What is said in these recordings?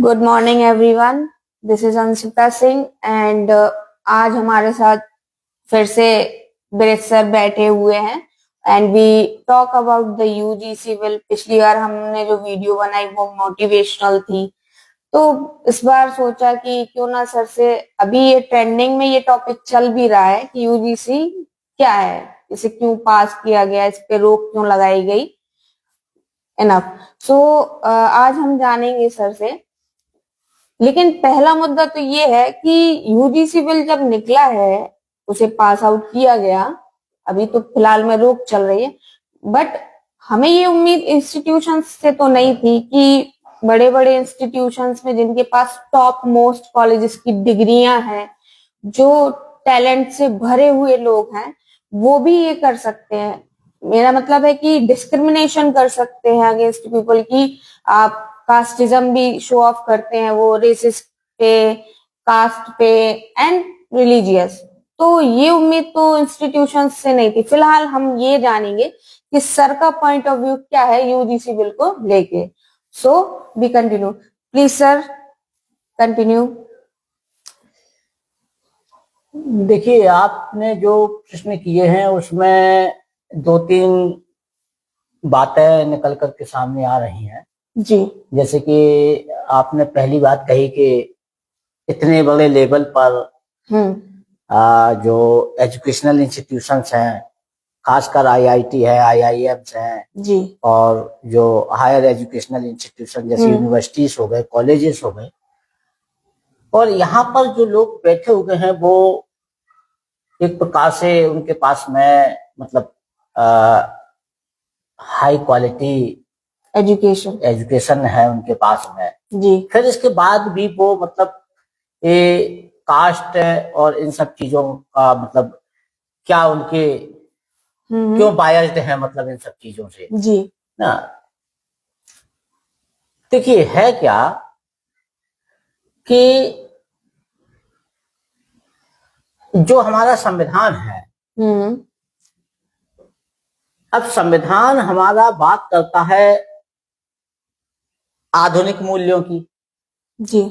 Good morning everyone. This is Anshita Singh and आज हमारे साथ फिर से ब्रिज सर बैठे हुए हैं and we talk about the UG civil. पिछली बार हमने जो वीडियो बनाई वो मोटिवेशनल थी, तो इस बार सोचा कि क्यों ना सर से, अभी ये ट्रेंडिंग में ये टॉपिक चल भी रहा है कि यूजीसी क्या है, इसे क्यों पास किया गया, इस पे रोक क्यों लगाई गई। इनफ। सो आज हम जानेंगे सर से, लेकिन पहला मुद्दा तो ये है कि यूजीसी बिल जब निकला है, उसे पास आउट किया गया, अभी तो फिलहाल में रोक चल रही है, बट हमें ये उम्मीद इंस्टीट्यूशंस से तो नहीं थी कि बड़े बड़े इंस्टीट्यूशंस में जिनके पास टॉप मोस्ट कॉलेजेस की डिग्रियां हैं, जो टैलेंट से भरे हुए लोग हैं, वो भी ये कर सकते हैं। मेरा मतलब है कि डिस्क्रिमिनेशन कर सकते हैं अगेंस्ट पीपल की। आप कास्टिज्म भी शो ऑफ करते हैं, वो रेसिस पे, कास्ट पे एंड रिलीजियस। तो ये उम्मीद तो इंस्टीट्यूशन से नहीं थी। फिलहाल हम ये जानेंगे कि सर का पॉइंट ऑफ व्यू क्या है यूजीसी बिल को लेके। So we continue, please sir continue. देखिए, आपने जो प्रश्न किए हैं उसमें दो तीन बातें निकल कर के सामने आ रही हैं जी। जैसे कि आपने पहली बात कही कि इतने बड़े लेवल पर जो एजुकेशनल इंस्टीट्यूशंस हैं, खासकर आईआईटी है, आईआईएम्स हैं जी, और जो हायर एजुकेशनल इंस्टीट्यूशन जैसे यूनिवर्सिटीज हो गए, कॉलेजेस हो गए, और यहाँ पर जो लोग बैठे हुए हैं वो एक प्रकार से उनके पास में मतलब हाई क्वालिटी एजुकेशन है उनके पास में जी। फिर इसके बाद भी वो मतलब ये कास्ट और इन सब चीजों का मतलब क्या उनके क्यों बायस्ड है मतलब इन सब चीजों से जी ना। देखिए, है क्या कि जो हमारा संविधान है, अब संविधान हमारा बात करता है आधुनिक मूल्यों की जी,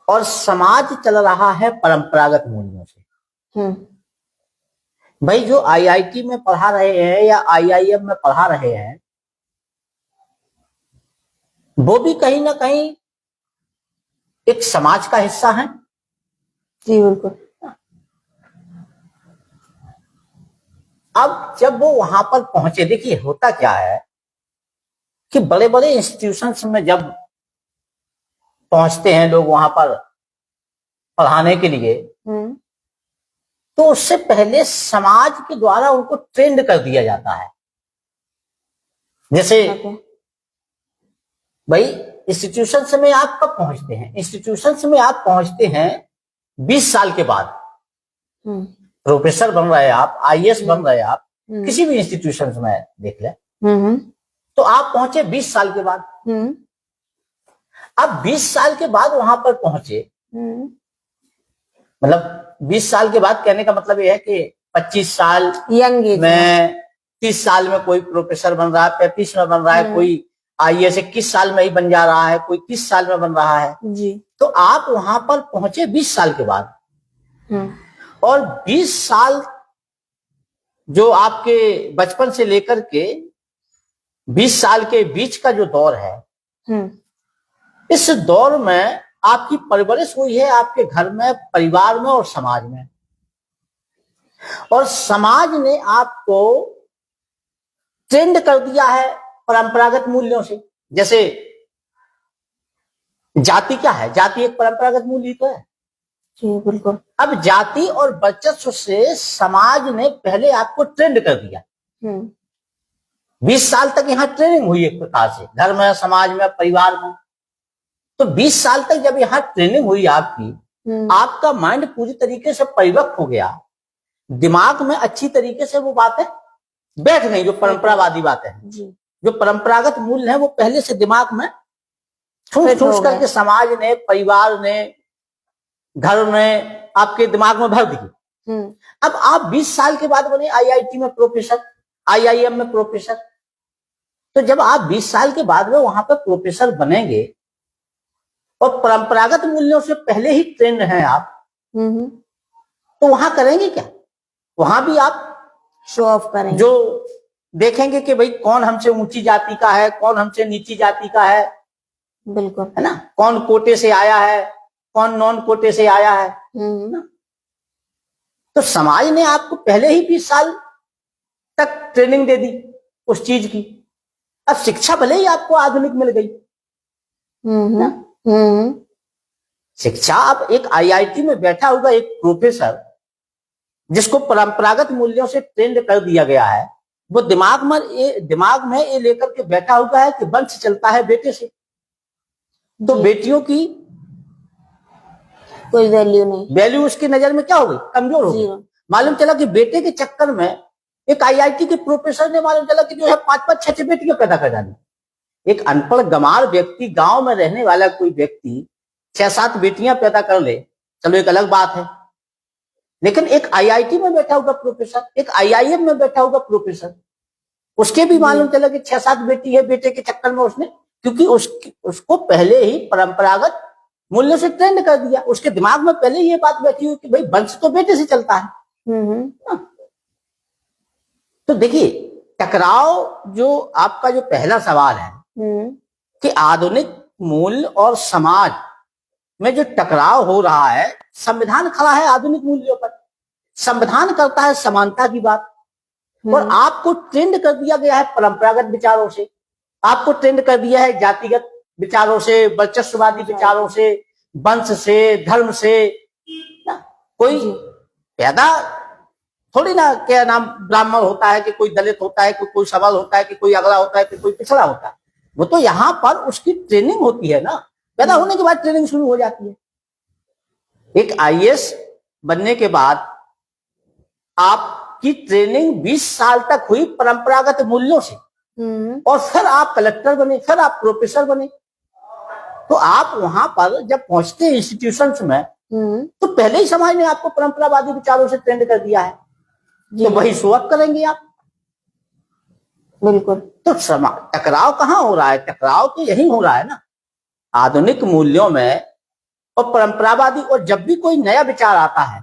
और समाज चल रहा है परंपरागत मूल्यों से। भाई, जो आईआईटी में पढ़ा रहे हैं या आईआईएम में पढ़ा रहे हैं, वो भी कहीं ना कहीं एक समाज का हिस्सा है। जी बिल्कुल। अब जब वो वहां पर पहुंचे, देखिए होता क्या है कि बड़े बड़े इंस्टीट्यूशंस में जब पहुंचते हैं लोग वहां पर पढ़ाने के लिए, तो उससे पहले समाज के द्वारा उनको ट्रेंड कर दिया जाता है। जैसे भाई, इंस्टीट्यूशंस में आप कब पहुंचते हैं? इंस्टीट्यूशंस में आप पहुंचते हैं 20 साल के बाद। प्रोफेसर बन रहे हैं आप, आईएएस बन रहे हैं आप, किसी भी इंस्टीट्यूशंस में देख ले, तो आप पहुंचे 20 साल के बाद। अब 20 साल के बाद वहां पर पहुंचे, मतलब 20 साल के बाद कहने का मतलब यह है कि 25 साल यंग एज में, 30 साल में कोई प्रोफेसर बन रहा है, 35 में बन रहा है, कोई आईएएस 21 साल में ही बन जा रहा है, कोई 30 साल में बन रहा है जी। तो आप वहां पर पहुंचे 20 साल के बाद। और 20 साल जो आपके बचपन से लेकर के 20 साल के बीच का जो दौर है, इस दौर में आपकी परवरिश हुई है आपके घर में, परिवार में और समाज में, और समाज ने आपको ट्रेंड कर दिया है परंपरागत मूल्यों से। जैसे जाति क्या है? जाति एक परंपरागत मूल्य तो है। जी बिल्कुल। अब जाति और वर्चस्व से समाज ने पहले आपको ट्रेंड कर दिया। 20 साल तक यहाँ ट्रेनिंग हुई एक प्रकार से, घर में, समाज में, परिवार में। तो 20 साल तक जब यहाँ ट्रेनिंग हुई आपकी, आपका माइंड पूरी तरीके से परिपक्व हो गया, दिमाग में अच्छी तरीके से वो बातें बैठ गई, जो परंपरावादी बातें हैं, जो परंपरागत मूल्य हैं, वो पहले से दिमाग में ठूस करके समाज ने, परिवार ने, घर में आपके दिमाग में भर दी। अब आप 20 साल के बाद बने आईआईटी में प्रोफेसर, आईआईएम में प्रोफेसर। तो जब आप 20 साल के बाद में वहां पर प्रोफेसर बनेंगे और परंपरागत मूल्यों से पहले ही ट्रेंड हैं आप, तो वहां करेंगे क्या? वहां भी आप शो ऑफ करेंगे, जो देखेंगे कि भाई कौन हमसे ऊंची जाति का है, कौन हमसे नीची जाति का है, बिल्कुल, है ना, कौन कोटे से आया है, कौन नॉन कोटे से आया है ना? तो समाज ने आपको पहले ही 20 साल तक ट्रेनिंग दे दी उस चीज की। अब शिक्षा भले ही आपको आधुनिक मिल गई ना, शिक्षा अब एक आईआईटी में बैठा होगा एक प्रोफेसर जिसको परंपरागत मूल्यों से ट्रेंड कर दिया गया है, वो दिमाग में ये लेकर के बैठा हुआ है कि वंश चलता है बेटे से, तो बेटियों की कोई वैल्यू नहीं, वैल्यू उसकी नजर में क्या हो गई? कमजोर हो गई। मालूम चला कि बेटे के चक्कर में एक आईआईटी के प्रोफेसर ने मालूम चला कि जो है 5-5, 6-6 बेटियां पैदा कर डाली। एक अनपढ़ गंवार व्यक्ति, गांव में रहने वाला कोई व्यक्ति 6-7 बेटियां पैदा कर ले, चलो एक अलग बात है, लेकिन एक आईआईटी में बैठा हुआ प्रोफेसर, एक आईआईएम में बैठा हुआ प्रोफेसर, उसके भी मालूम चला कि 6-7 बेटी है, बेटे के चक्कर में उसने, क्योंकि उसको पहले ही परंपरागत मूल्य से ट्रेंड कर दिया, उसके दिमाग में पहले ही ये बात बैठी हुई कि भाई वंश तो बेटे से चलता है। तो देखिए, टकराव जो आपका जो पहला सवाल है कि आधुनिक मूल्य और समाज में जो टकराव हो रहा है, संविधान खड़ा है आधुनिक मूल्यों पर, संविधान करता है समानता की बात, और आपको ट्रेंड कर दिया गया है परंपरागत विचारों से, आपको ट्रेंड कर दिया है जातिगत विचारों से, वर्चस्ववादी विचारों से, वंश से, धर्म से ना। कोई पैदा थोड़ी ना क्या नाम ब्राह्मण होता है कि कोई दलित होता है कि कोई सबल होता है कि कोई अगला होता है कि कोई पिछड़ा होता है, वो तो यहाँ पर उसकी ट्रेनिंग होती है ना, पैदा होने के बाद ट्रेनिंग शुरू हो जाती है। एक आईएएस बनने के बाद आपकी ट्रेनिंग 20 साल तक हुई परंपरागत मूल्यों से, और फिर आप कलेक्टर बने, फिर आप प्रोफेसर बने। तो आप वहां पर जब पहुंचते हैं इंस्टीट्यूशंस में, तो पहले ही समाज ने आपको परंपरावादी विचारों से ट्रेंड कर दिया है, तो वही शो अप करेंगे आप। बिल्कुल। तो टकराव कहाँ हो रहा है? टकराव तो यही हो रहा है ना, आधुनिक मूल्यों में और परंपरावादी। और जब भी कोई नया विचार आता है,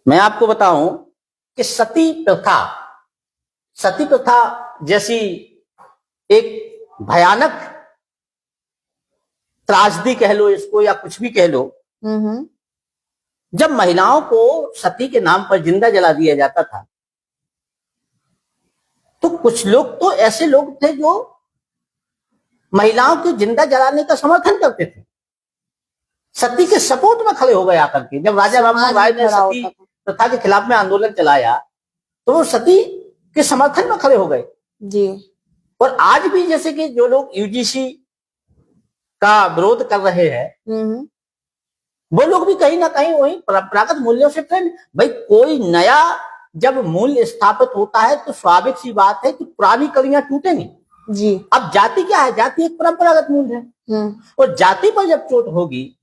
मैं आपको बताऊं कि सती प्रथा जैसी एक भयानक त्रासदी कह लो इसको या कुछ भी कह लो, जब महिलाओं को सती के नाम पर जिंदा जला दिया जाता था, तो कुछ लोग तो ऐसे लोग थे जो महिलाओं को जिंदा जलाने का समर्थन करते थे, सती के सपोर्ट में खड़े हो गए आकर के। जब राजा राममोहन राय ने सती प्रथा के खिलाफ में आंदोलन चलाया, तो वो सती के समर्थन में खड़े हो गए जी। और आज भी जैसे कि जो लोग यूजीसी का विरोध कर रहे हैं, वो लोग भी कहीं ना कहीं वही परंपरागत मूल्यों से ट्रेंड। भाई कोई नया जब मूल्य स्थापित होता है तो स्वाभाविक सी बात है कि पुरानी कड़ियां टूटेंगी जी। अब जाति क्या है? जाति एक परंपरागत मूल्य है, और जाति पर जब चोट होगी,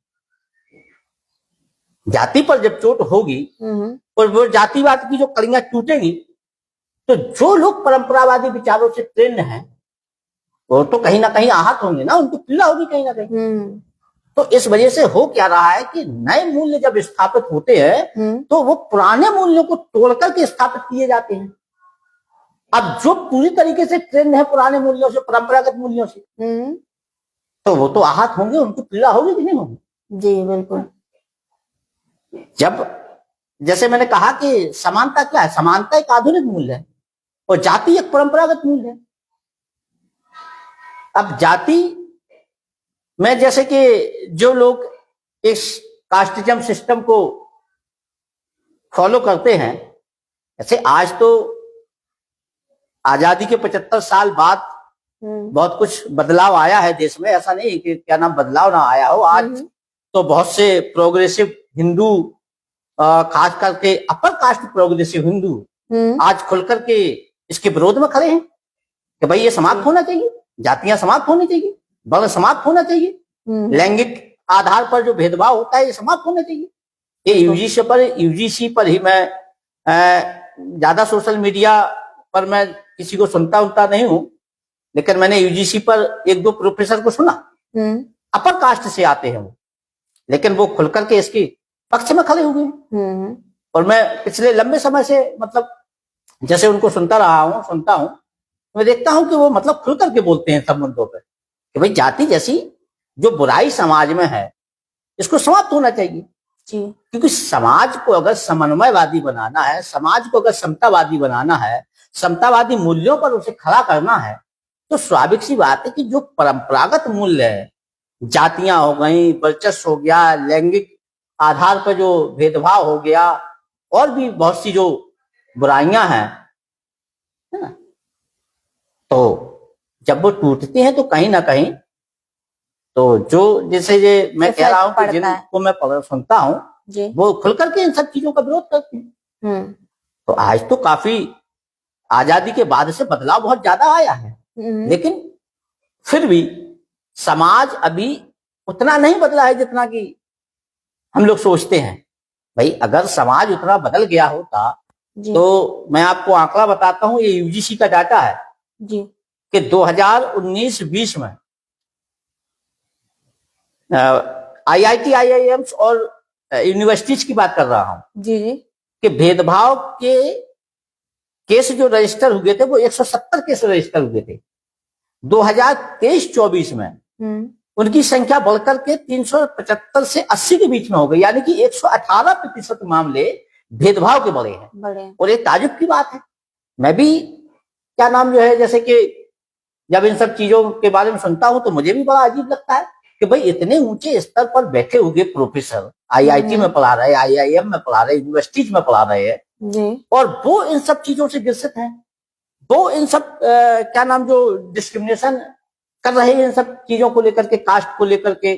जाति पर जब चोट होगी और वो जातिवाद की जो कड़ियां टूटेंगी, तो जो लोग परंपरावादी विचारों से ट्रेंड हैं वो तो कहीं ना कहीं आहत होंगे ना, उनको पीड़ा होगी कहीं ना कहीं। तो इस वजह से हो क्या रहा है कि नए मूल्य जब स्थापित होते हैं तो वो पुराने मूल्यों को तोड़कर के स्थापित किए जाते हैं। अब जो पूरी तरीके से ट्रेंड है पुराने मूल्यों से, परंपरागत मूल्यों से, तो वो तो आहत होंगे, उनको पीड़ा होगी कि नहीं होगी? जी बिल्कुल। जब जैसे मैंने कहा कि समानता क्या है? समानता एक आधुनिक मूल्य है और जाति एक परंपरागत मूल्य है। अब जाति में जैसे कि जो लोग इस कास्टिज्म सिस्टम को फॉलो करते हैं, जैसे आज तो आजादी के 75 साल बाद बहुत कुछ बदलाव आया है देश में, ऐसा नहीं कि क्या नाम बदलाव ना आया हो। आज तो बहुत से प्रोग्रेसिव हिंदू, खास करके अपर कास्ट प्रोग्रेसिव हिंदू आज खुलकर के इसके विरोध में खड़े हैं कि भाई ये समाप्त होना चाहिए, जातियां समाप्त होनी चाहिए, वर्ण समाप्त होना चाहिए, लैंगिक आधार पर जो भेदभाव होता है ये समाप्त होना चाहिए। ये यूजीसी पर ही मैं ज्यादा सोशल मीडिया पर मैं किसी को सुनता नहीं हूं, लेकिन मैंने यूजीसी पर एक दो प्रोफेसर को सुना, अपर कास्ट से आते हैं वो, लेकिन वो खुल करके इसकी पक्ष में खड़े हुए हैं। और मैं पिछले लंबे समय से मतलब जैसे उनको सुनता हूँ, मैं देखता हूं कि वो मतलब खुल करके बोलते हैं सब मुद्दों पर कि भाई जाति जैसी जो बुराई समाज में है इसको समाप्त होना चाहिए जी। क्योंकि समाज को अगर समन्वयवादी बनाना है, समाज को अगर समतावादी बनाना है, समतावादी मूल्यों पर उसे खड़ा करना है, तो स्वाभाविक सी बात है कि जो परंपरागत मूल्य है, जातियां हो गई, वर्चस्व हो गया, लैंगिक आधार पर जो भेदभाव हो गया, और भी बहुत सी जो बुराइयां हैं, है ना, तो जब वो टूटती हैं तो कहीं ना कहीं तो जो जैसे ये मैं कह रहा हूं कि जिनको मैं सुनता हूं वो खुल करके इन सब चीजों का विरोध करते हैं। तो आज तो काफी आजादी के बाद से बदलाव बहुत ज्यादा आया है, लेकिन फिर भी समाज अभी उतना नहीं बदला है जितना कि हम लोग सोचते हैं। भाई अगर समाज उतना बदल गया होता तो मैं आपको आंकड़ा बताता हूं, ये यूजीसी का डाटा है जी कि 2019-20 में आईआईटी, आईआईएम्स और यूनिवर्सिटीज की बात कर रहा हूं जी कि भेदभाव के केस जो रजिस्टर हुए थे वो 170 केस रजिस्टर हुए थे। 2023-24 में उनकी संख्या बढ़कर के 375 से 80 के बीच में हो गई, यानी कि 118% मामले भेदभाव के बढ़े हैं। और ये ताजुब की बात है। मैं भी क्या नाम जो है, जैसे कि जब इन सब चीजों के बारे में सुनता हूं तो मुझे भी बड़ा अजीब लगता है कि भाई इतने ऊंचे स्तर पर बैठे हुए प्रोफेसर आईआईटी में पढ़ा रहे, आईआईएम में पढ़ा रहे, यूनिवर्सिटीज में पढ़ा रहे हैं, और वो इन सब चीजों से ग्रसित हैं, वो इन सब क्या नाम जो डिस्क्रिमिनेशन कर रहे हैं इन सब चीजों को लेकर के, कास्ट को लेकर के,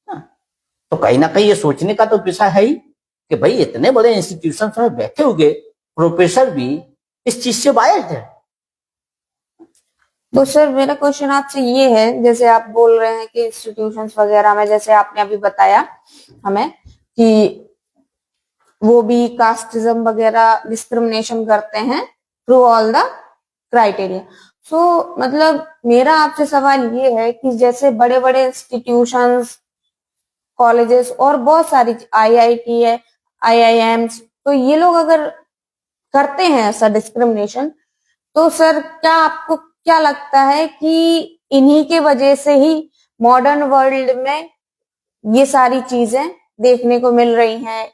तो कहीं ना कहीं ये सोचने का तो विषय है ही कि भाई इतने बड़े इंस्टीट्यूशन में बैठे हुए प्रोफेसर भी इस चीज से बायस्ड है। तो सर मेरा क्वेश्चन आपसे ये है, जैसे आप बोल रहे हैं कि इंस्टीट्यूशंस वगैरह में, जैसे आपने अभी बताया हमें कि वो भी कास्टिज्म वगैरह डिस्क्रिमिनेशन करते हैं थ्रू ऑल द क्राइटेरिया। सो मतलब मेरा आपसे सवाल ये है कि जैसे बड़े बड़े इंस्टीट्यूशंस, कॉलेजेस और बहुत सारी आईआईटी है, आईआईएम्स, तो ये लोग अगर करते हैं ऐसा डिस्क्रिमिनेशन, तो सर क्या आपको क्या लगता है कि इन्हीं के वजह से ही मॉडर्न वर्ल्ड में ये सारी चीजें देखने को मिल रही हैं,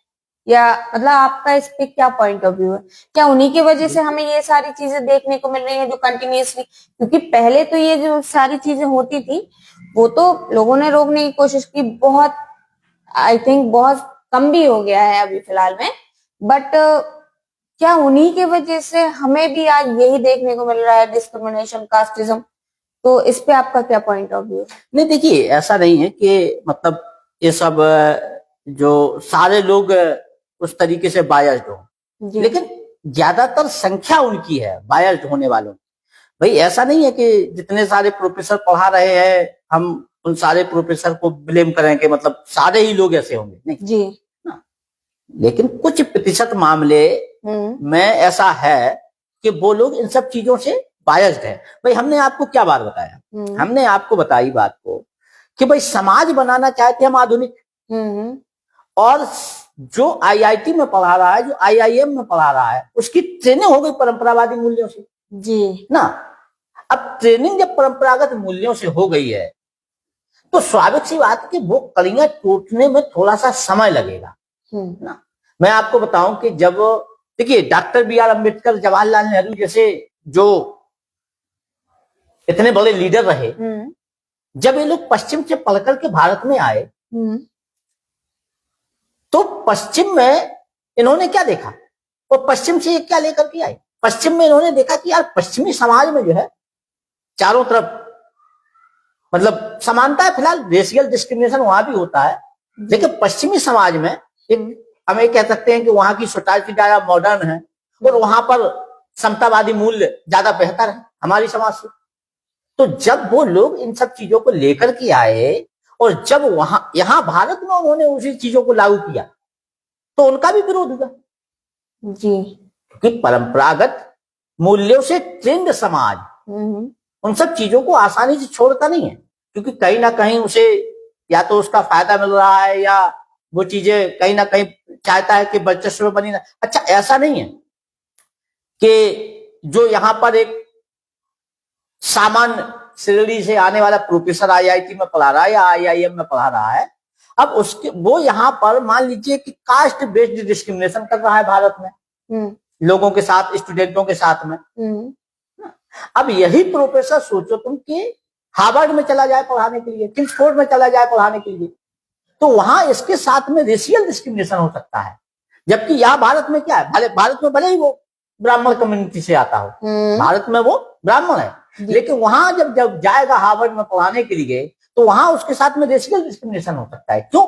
या मतलब आपका इस पे क्या पॉइंट ऑफ व्यू है? क्या उन्हीं की वजह से हमें ये सारी चीजें देखने को मिल रही हैं जो कंटिन्यूअसली, क्योंकि पहले तो ये जो सारी चीजें होती थी वो तो लोगों ने रोकने की कोशिश की, बहुत आई थिंक बहुत कम भी हो गया है अभी फिलहाल में, बट क्या उन्हीं की वजह से हमें भी आज यही देखने को मिल रहा है, डिस्क्रिमिनेशन, कास्टिज्म? तो इस पे आपका क्या पॉइंट ऑफ व्यू? नहीं देखिए, ऐसा नहीं है कि मतलब ये सब जो सारे लोग उस तरीके से बायस्ड हो, लेकिन ज्यादातर संख्या उनकी है बायस्ड होने वालों। भाई ऐसा नहीं है कि जितने सारे प्रोफेसर पढ़ा रहे हैं हम उन सारे प्रोफेसर को ब्लेम करें कि मतलब सारे ही लोग ऐसे होंगे, नहीं जी ना। लेकिन कुछ प्रतिशत मामले में ऐसा है कि वो लोग इन सब चीजों से बायस्ड है। भाई हमने आपको क्या बात बताया, हमने आपको बताई बात को कि भाई समाज बनाना चाहते हम आधुनिक, और जो आईआईटी में पढ़ा रहा है, जो आईआईएम में पढ़ा रहा है, उसकी ट्रेनिंग हो गई परंपरावादी मूल्यों से जी ना। अब ट्रेनिंग जब परंपरागत मूल्यों से हो गई है तो स्वाभाविक सी बात है कि वो कड़ियां टूटने में थोड़ा सा समय लगेगा ना। मैं आपको बताऊं कि जब देखिए doctor B R Ambedkar, Jawaharlal Nehru जैसे जो इतने बड़े लीडर रहे, जब ये लोग पश्चिम से पढ़ करके भारत में आए तो पश्चिम में इन्होंने क्या देखा, और पश्चिम से क्या लेकर के आए? पश्चिम में इन्होंने देखा कि यार पश्चिमी समाज में जो है चारों तरफ मतलब समानता है, फिलहाल रेशियल डिस्क्रिमिनेशन वहां भी होता है, लेकिन पश्चिमी समाज में एक हम ये कह सकते हैं कि वहां की सोसाइटी ज्यादा मॉडर्न है और वहां पर समतावादी मूल्य ज्यादा बेहतर है हमारी समाज से। तो जब वो लोग इन सब चीजों को लेकर के आए और जब वहां यहां भारत में उन्होंने उसी चीजों को लागू किया तो उनका भी विरोध हुआ जी, क्योंकि परंपरागत मूल्यों से ट्रेंड समाज उन सब चीजों को आसानी से छोड़ता नहीं है, क्योंकि कहीं ना कहीं उसे या तो उसका फायदा मिल रहा है या वो चीजें कहीं ना कहीं चाहता है कि वर्चस्व में बनी ना। अच्छा, ऐसा नहीं है कि जो यहाँ पर एक सामान्य श्रेणी से आने वाला प्रोफेसर आईआईटी में पढ़ा रहा है या आईआईएम में पढ़ा रहा है, अब उसके वो यहाँ पर मान लीजिए कि कास्ट बेस्ड डिस्क्रिमिनेशन कर रहा है भारत में लोगों के साथ, स्टूडेंटों के साथ में। अब यही प्रोफेसर सोचो तुम कि हार्वर्ड में चला जाए पढ़ाने के लिए, किंग्सफोर्ड में चला जाए पढ़ाने के लिए, तो वहां इसके साथ में रेशियल डिस्क्रिमिनेशन हो सकता है। जबकि यहाँ भारत में क्या है, भारत में भले ही वो ब्राह्मण कम्युनिटी से आता हो, भारत में वो ब्राह्मण है, लेकिन वहां जब जाएगा हार्वर्ड में पढ़ाने के लिए तो वहां उसके साथ में रेशियल डिस्क्रिमिनेशन हो सकता है। क्यों?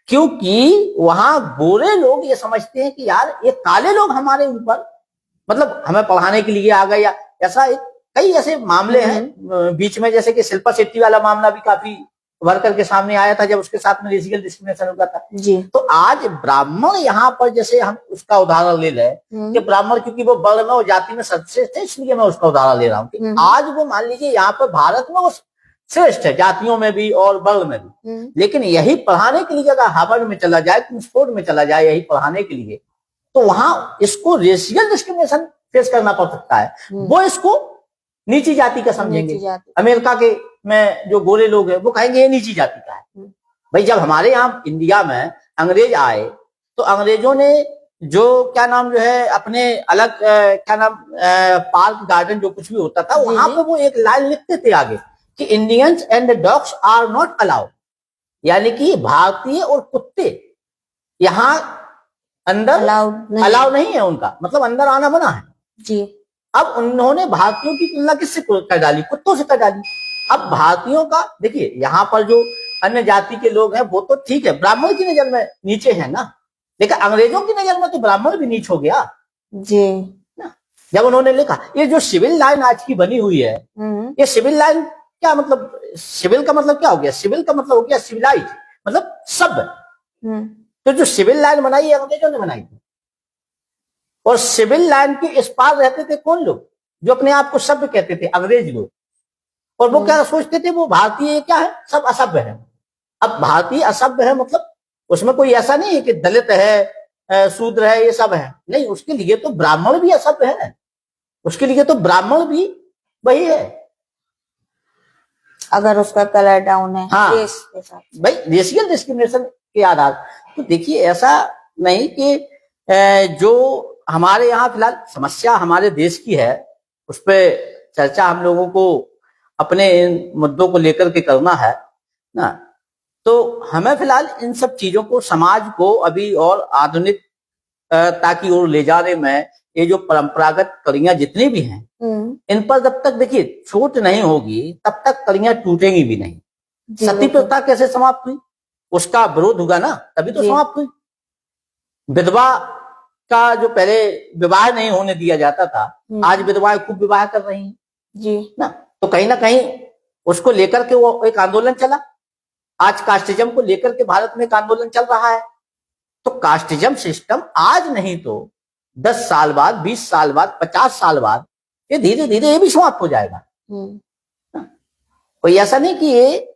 क्योंकि वहां गोरे लोग ये समझते हैं कि यार ये काले लोग हमारे ऊपर मतलब हमें पढ़ाने के लिए आ गए, या ऐसा कई ऐसे मामले हैं बीच में, जैसे कि शिल्पा शेट्टी वाला मामला भी काफी वर्कर के सामने आया था जब उसके साथ में रेशियल डिस्क्रिमिनेशन हुआ था जी। तो आज ब्राह्मण यहाँ पर, जैसे हम उसका उदाहरण ले लें कि ब्राह्मण क्योंकि वो वर्ण में और जाति में सर्वश्रेष्ठ है, इसलिए मैं उसका उदाहरण ले रहा हूँ कि आज वो मान लीजिए यहाँ पर भारत में वो श्रेष्ठ है जातियों में भी और वर्ण में भी, लेकिन यही पढ़ाने के लिए अगर हार्वर्ड में चला जाए, किंग्सफोर्ड में चला जाए यही पढ़ाने के लिए, तो वहां इसको रेशियल डिस्क्रिमिनेशन फेस करना पड़ सकता है। वो इसको नीची जाति का समझेंगे। अमेरिका के में जो गोरे लोग हैं वो कहेंगे ये नीची जाति का है। भाई जब हमारे यहाँ इंडिया में अंग्रेज आए तो अंग्रेजों ने जो क्या नाम जो है अपने अलग क्या नाम पार्क गार्डन जो कुछ भी होता था वहां पे वो एक लाइन लिखते थे आगे कि Indians and dogs are not allowed, यानी कि भारतीय और कुत्ते यहाँ अंदर अलाउ नहीं है, उनका मतलब अंदर आना मना है जी। अब उन्होंने भारतीयों की तुलना किससे कर डाली? कुत्तों से कर डाली। अब भारतीयों का देखिए यहाँ पर जो अन्य जाति के लोग हैं वो तो ठीक है, ब्राह्मण की नजर में नीचे है ना, लेकिन अंग्रेजों की नजर में तो ब्राह्मण भी नीच हो गया जी ना। जब उन्होंने लिखा ये जो सिविल लाइन आज की बनी हुई है, ये सिविल लाइन क्या मतलब, सिविल का मतलब क्या हो गया? सिविल का मतलब हो गया सिविलाइज, मतलब सभ्य। तो जो सिविल लाइन बनाई है अंग्रेजों ने बनाई थी, और सिविल लाइन के इस पार रहते थे कौन लोग? जो अपने आप को सभ्य कहते थे, अंग्रेज लोग। और वो क्या सोचते थे? वो भारतीय क्या है, सब असभ्य है। अब भारतीय असभ्य है मतलब उसमें कोई ऐसा नहीं है कि दलित है, शूद्र है, ये सब है नहीं, उसके लिए तो ब्राह्मण भी असभ्य है, उसके लिए तो ब्राह्मण भी वही है अगर उसका कलर डाउन है। हाँ भाई, रेशियल डिस्क्रिमिनेशन के आधार। तो देखिए ऐसा नहीं कि जो हमारे यहाँ फिलहाल समस्या हमारे देश की है उस पर चर्चा हम लोगों को अपने इन मुद्दों को लेकर के करना है ना, तो हमें फिलहाल इन सब चीजों को, समाज को अभी और आधुनिक ताकि ओर ले जाने में ये जो परंपरागत कड़ियां जितनी भी हैं इन पर जब तक देखिए छूट नहीं होगी तब तक कड़ियां टूटेंगी भी नहीं। सती प्रथा कैसे समाप्त हुई? उसका विरोध होगा ना तभी तो समाप्त हुई। विधवा का जो पहले विवाह नहीं होने दिया जाता था, आज विधवाएं खूब विवाह कर रही हैं जी ना, तो कहीं ना कहीं उसको लेकर के वो एक आंदोलन चला। आज कास्टिज्म को लेकर के भारत में एक आंदोलन चल रहा है। तो कास्टिज्म सिस्टम आज नहीं तो 10 साल बाद, 20 साल बाद, 50 साल बाद ये धीरे धीरे ये भी समाप्त हो जाएगा। कोई ऐसा नहीं कि ये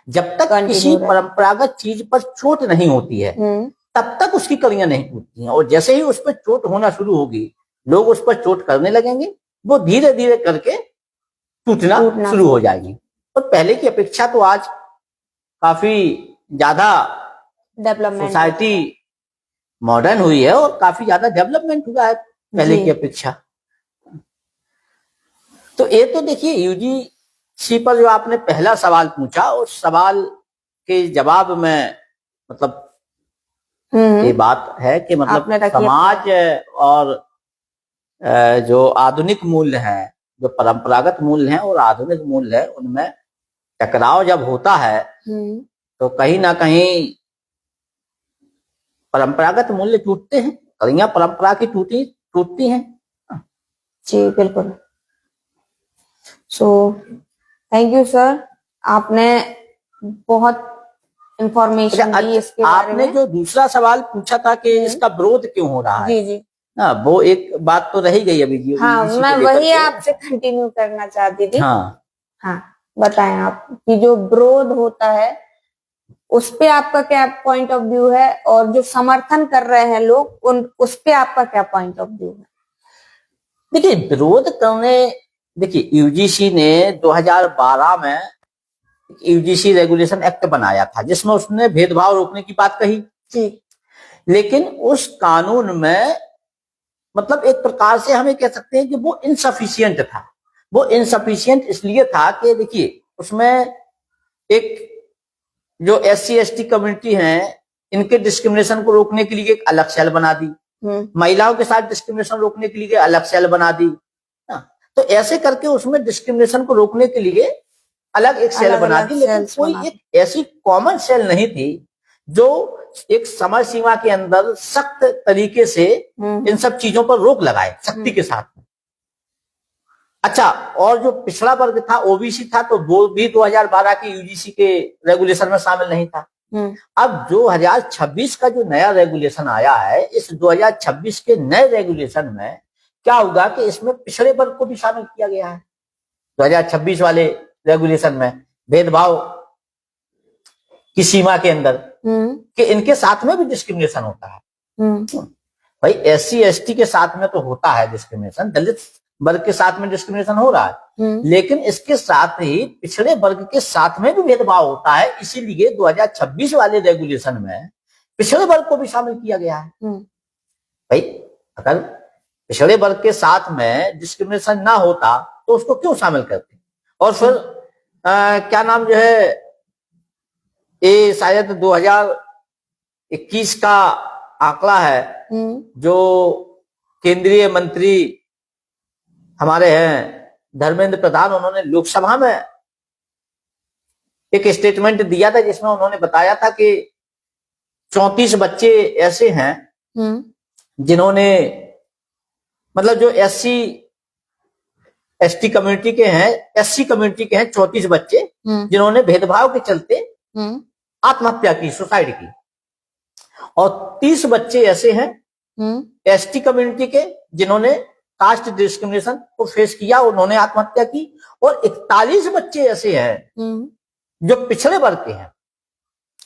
जब तक किसी परंपरागत चीज पर चोट नहीं होती है तब तक उसकी कड़ियां नहीं टूटती हैं, और जैसे ही उस पर चोट होना शुरू होगी लोग उस पर चोट करने लगेंगे, वो धीरे धीरे करके टूटना शुरू हो जाएगी। और पहले की अपेक्षा तो आज काफी ज्यादा डेवलपमेंट, सोसाइटी मॉडर्न हुई है और काफी ज्यादा डेवलपमेंट हुआ है पहले की अपेक्षा। तो ये तो देखिए यूजीसी पर जो आपने पहला सवाल पूछा उस सवाल के जवाब में मतलब ये बात है कि मतलब समाज और जो आधुनिक मूल्य हैं, जो परंपरागत मूल्य हैं और आधुनिक मूल्य है, उनमें टकराव जब होता है तो कहीं ना कहीं परंपरागत मूल्य टूटते हैं, कड़ियां परंपरा की टूटती हैं जी बिल्कुल। सो थैंक यू सर, आपने बहुत इंफॉर्मेशन दी इसके बारे में। आपने जो दूसरा सवाल पूछा था कि इसका विरोध क्यों हो रहा है, जी जी, हाँ, वो एक बात तो रही गई अभी जी। हाँ, UGC मैं को लेकर वही के। आपसे कंटिन्यू करना चाहती थी। हाँ, हाँ, बताएं आप कि जो विरोध होता है उस पे आपका क्या पॉइंट ऑफ व्यू है, और जो समर्थन कर रहे हैं लोग उस पे आपका क्या पॉइंट ऑफ व्यू है? देखिए विरोध करने, देखिए यूजीसी ने 2012 में यूजीसी रेगुलेशन एक्ट बनाया था जिसमें उसने भेदभाव रोकने की बात कही जी। लेकिन उस कानून में मतलब एक प्रकार से हमें कह सकते हैं कि वो इनसफिशियंट था। वो इनसफिशियंट इसलिए था कि देखिए उसमें एक जो SC ST कम्युनिटी है इनके डिस्क्रिमिनेशन को रोकने के लिए एक अलग सेल बना दी, महिलाओं के साथ डिस्क्रिमिनेशन रोकने के लिए अलग सेल बना दी। तो ऐसे करके उसमें डिस्क्रिमिनेशन को रोकने के लिए अलग एक सेल बना दी, लेकिन कोई एक ऐसी कॉमन सेल नहीं थी जो एक समय सीमा के अंदर सख्त तरीके से इन सब चीजों पर रोक लगाए सख्ती के साथ। अच्छा, और जो पिछड़ा वर्ग था ओबीसी था तो वो भी 2012 के यूजीसी के रेगुलेशन में शामिल नहीं था। अब 2026 का जो नया रेगुलेशन आया है, इस 2026 के नए रेगुलेशन में क्या होगा कि इसमें पिछड़े वर्ग को भी शामिल किया गया है 2026 वाले रेगुलेशन में, भेदभाव की सीमा के अंदर कि इनके साथ में भी डिस्क्रिमिनेशन होता है। भाई SC ST के साथ में तो होता है डिस्क्रिमिनेशन, दलित वर्ग के साथ में डिस्क्रिमिनेशन हो रहा है, लेकिन इसके साथ ही पिछड़े वर्ग के साथ में भी भेदभाव होता है। इसीलिए 2026 वाले रेगुलेशन में पिछड़े वर्ग को भी शामिल किया गया है। भाई अगर पिछड़े वर्ग के साथ में डिस्क्रिमिनेशन ना होता तो उसको क्यों शामिल करते? और फिर क्या नाम जो है, ये शायद 2021 का आंकड़ा है जो केंद्रीय मंत्री हमारे हैं धर्मेंद्र प्रधान, उन्होंने लोकसभा में एक स्टेटमेंट दिया था जिसमें उन्होंने बताया था कि 34 बच्चे ऐसे हैं जिन्होंने मतलब जो SC ST कम्युनिटी के हैं, SC कम्युनिटी के हैं 34 बच्चे जिन्होंने भेदभाव के चलते आत्महत्या की, सुसाइड की, और 30 बच्चे ऐसे हैं ST कम्युनिटी के जिन्होंने कास्ट डिस्क्रिमिनेशन को फेस किया, उन्होंने आत्महत्या की, और 41 बच्चे ऐसे हैं जो पिछड़े वर्ग के हैं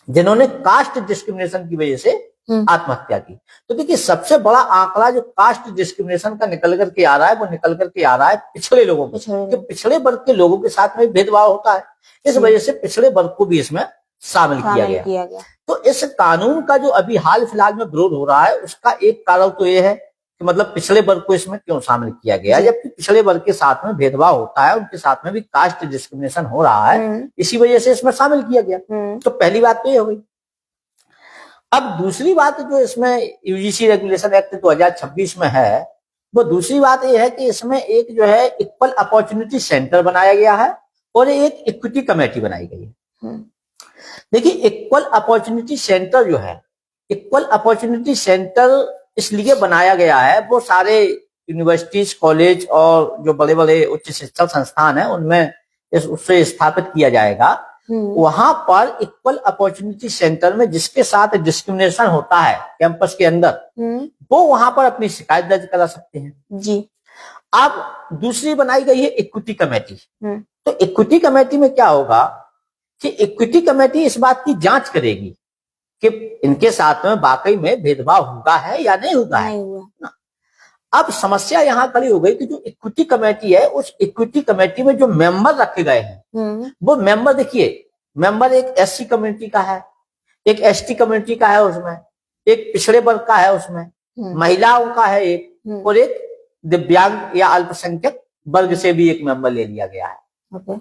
जिन्होंने कास्ट डिस्क्रिमिनेशन की वजह से आत्महत्या की। तो देखिए सबसे बड़ा आंकड़ा जो कास्ट डिस्क्रिमिनेशन का निकल करके आ रहा है वो निकल करके आ रहा है पिछड़े लोगों को, कि पिछड़े वर्ग के लोगों के साथ में भेदभाव होता है, इस वजह से पिछड़े वर्ग को भी इसमें शामिल किया गया। तो इस कानून का जो अभी हाल फिलहाल में विरोध हो रहा है उसका एक कारण तो ये है कि मतलब पिछड़े वर्ग को इसमें क्यों शामिल किया गया, जबकि पिछड़े वर्ग के साथ में भेदभाव होता है, उनके साथ में भी कास्ट डिस्क्रिमिनेशन हो रहा है, इसी वजह से इसमें शामिल किया गया। तो पहली बात तो ये हो गई। अब दूसरी बात जो इसमें यूजीसी रेगुलेशन एक्ट 2026 में है, वो दूसरी बात ये है कि इसमें एक जो है इक्वल अपॉर्चुनिटी सेंटर बनाया गया है और एक इक्विटी कमेटी बनाई गई है। देखिए इक्वल अपॉर्चुनिटी सेंटर जो है, इक्वल अपॉर्चुनिटी सेंटर इसलिए बनाया गया है, वो सारे यूनिवर्सिटीज, कॉलेज और जो बड़े बड़े उच्च शिक्षा संस्थान है उनमें उससे स्थापित किया जाएगा। वहां पर इक्वल अपॉर्चुनिटी सेंटर में जिसके साथ डिस्क्रिमिनेशन होता है कैंपस के अंदर, वो वहां पर अपनी शिकायत दर्ज करा सकते हैं जी। अब दूसरी बनाई गई है इक्विटी कमेटी। तो इक्विटी कमेटी में क्या होगा कि इक्विटी कमेटी इस बात की जांच करेगी कि इनके साथ में वाकई में भेदभाव हुआ है या नहीं हुआ है। अब समस्या यहाँ खड़ी हो गई कि जो इक्विटी कमेटी है उस इक्विटी कमेटी में जो मेंबर रखे गए हैं वो मेंबर, देखिए मेंबर एक SC कम्युनिटी का है, एक ST कम्युनिटी का है, उसमें एक पिछड़े वर्ग का है, उसमें महिलाओं का है एक, और एक दिव्यांग या अल्पसंख्यक वर्ग से भी एक मेंबर ले लिया गया है।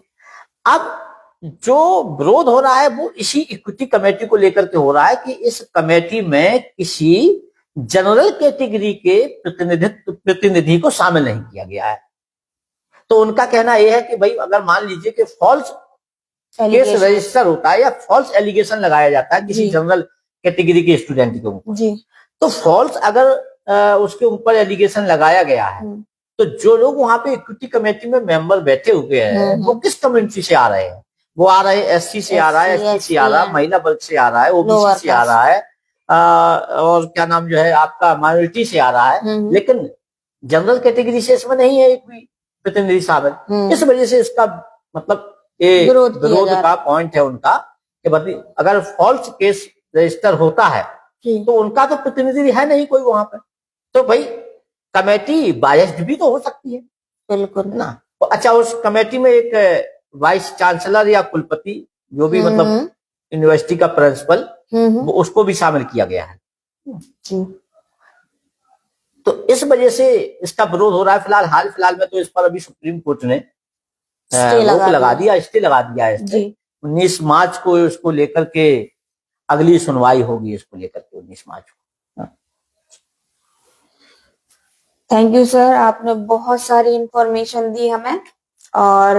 अब जो विरोध हो रहा है वो इसी इक्विटी कमेटी को लेकर के हो रहा है कि इस कमेटी में किसी जनरल कैटेगरी के प्रतिनिधि को शामिल नहीं किया गया है। तो उनका कहना यह है कि भाई अगर मान लीजिए कि फॉल्स केस रजिस्टर होता है या फॉल्स एलिगेशन लगाया जाता है किसी जनरल कैटेगरी के स्टूडेंट के ऊपर, तो फॉल्स अगर उसके ऊपर एलिगेशन लगाया गया है तो जो लोग वहां पे इक्विटी कमेटी में मेंबर बैठे हुए हैं वो किस कम्युनिटी से आ रहे हैं? वो आ रहे हैं SC से आ रहा है, ST से आ रहा है, महिला वर्ग से आ रहा है, OBC से आ रहा है, और क्या नाम जो है आपका माइनॉरिटी से आ रहा है, लेकिन जनरल कैटेगरी से इसमें नहीं है एक भी प्रतिनिधि शामिल। इस वजह से इसका मतलब ये विरोध का पॉइंट है उनका कि अगर फॉल्स केस रजिस्टर होता है तो उनका तो प्रतिनिधि है नहीं कोई वहां पर, तो भाई कमेटी बायस्ड भी तो हो सकती है, बिल्कुल ना। तो अच्छा, उस कमेटी में एक वाइस चांसलर या कुलपति जो भी मतलब यूनिवर्सिटी का प्रिंसिपल, वो उसको भी शामिल किया गया है जी। तो इस वजह से इसका विरोध हो रहा है। हाल फिलहाल में तो इस पर अभी सुप्रीम कोर्ट ने रोक लगा दिया, स्टे लगा दिया है। 19 मार्च को इसको लेकर के अगली सुनवाई होगी, इसको लेकर के 19 मार्च को। थैंक यू सर, आपने बहुत सारी इंफॉर्मेशन दी हमें। और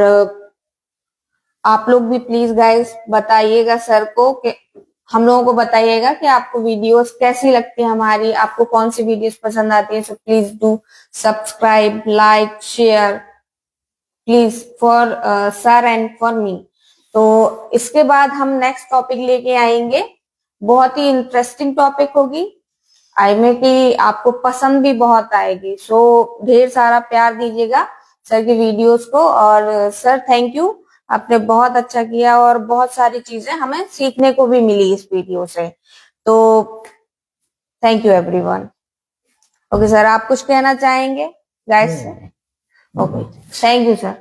आप लोग भी प्लीज गाइस बताइएगा सर को कि हम लोगों को बताइएगा कि आपको वीडियोस कैसी लगती है हमारी, आपको कौन सी वीडियोस पसंद आती है। So please do subscribe, like, share please for sir and for me. तो इसके बाद हम नेक्स्ट टॉपिक लेके आएंगे, बहुत ही इंटरेस्टिंग टॉपिक होगी। आई में कि आपको पसंद भी बहुत आएगी। सो ढेर सारा प्यार दीजिएगा सर की वीडियोस को। और सर थैंक यू, आपने बहुत अच्छा किया और बहुत सारी चीजें हमें सीखने को भी मिली इस वीडियो से। तो thank you everyone. Okay sir, आप कुछ कहना चाहेंगे गाइस से? Okay, thank you sir.